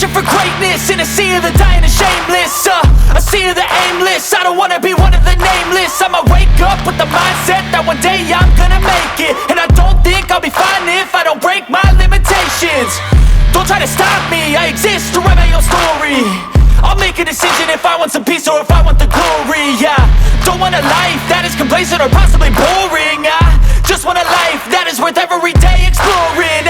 Searching for greatness in a sea of the dying and shameless, a sea of the aimless. I don't wanna be one of the nameless. I'ma wake up with the mindset that one day I'm gonna make it. And I don't think I'll be fine if I don't break my limitations. Don't try to stop me, I exist to write my own story. I'll make a decision if I want some peace or if I want the glory, yeah. Don't want a life that is complacent or possibly boring. I just want a life that is worth every day exploring.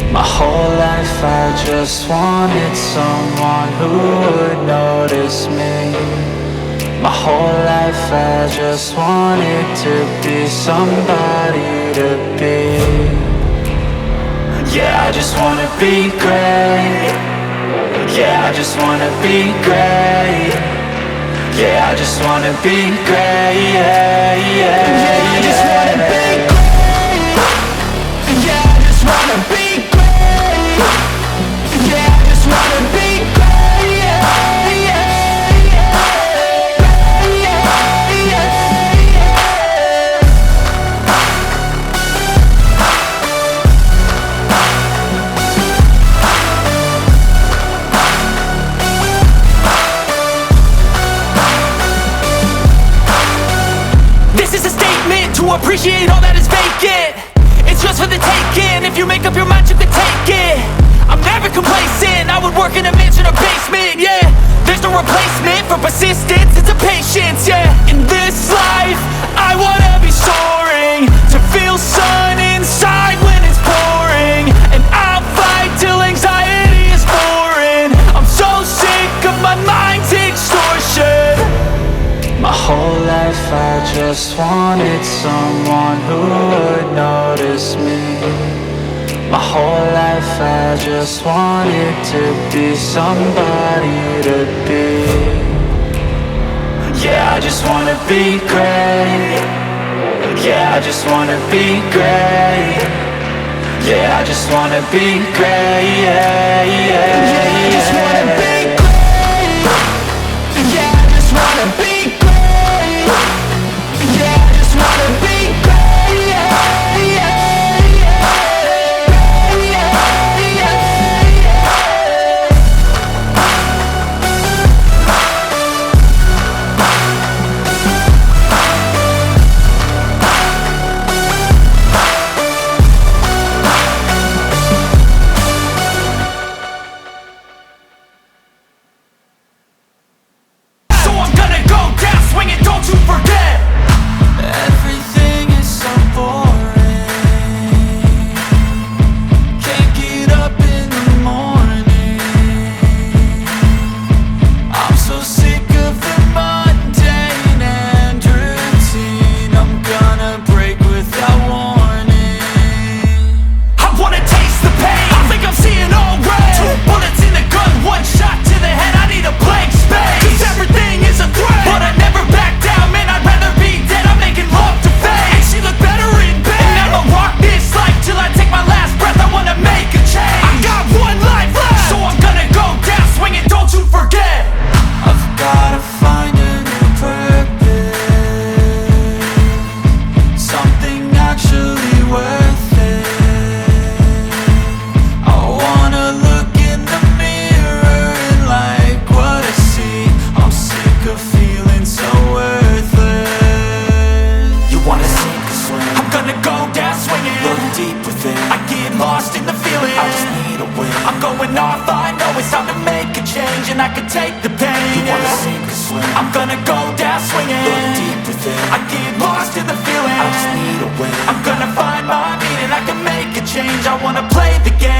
My whole life I just wanted someone who would notice me. My whole life I just wanted to be somebody to be. Yeah, I just wanna be great. Yeah, I just wanna be great. Yeah, I just wanna be great. Yeah, yeah, yeah, I just wanna be great. Yeah, I just wanna be great. Yeah, I just wanna be great. Yeah, yeah, yeah, yeah, yeah. This is a statement to appreciate all that is vacant. It's just for the taking. If you make up your mind, you can take it. I'm never complacent. I would work in a mansion or basement, yeah. There's no replacement for persistence, it's a patience, yeah. In this life, I wanna be soaring, to feel sun inside when it's pouring. And I'll fight till anxiety is foreign. I'm so sick of my mind's extortion. My whole life I just wanted someone who would notice me. My whole life I just wanted to be somebody to be. Yeah, I just wanna be great. Yeah, I just wanna be great. Yeah, I just wanna be great. Yeah, yeah, yeah, I just wanna be great. Yeah, I just wanna be great. Yeah, I just wanna be great. Yeah, yeah. And I can take the pain. You wanna sink or swim? I'm gonna go down swinging. Look deep within. I get lost in the feeling. I just need a win. I'm gonna find my meaning. I can make a change. I wanna play the game.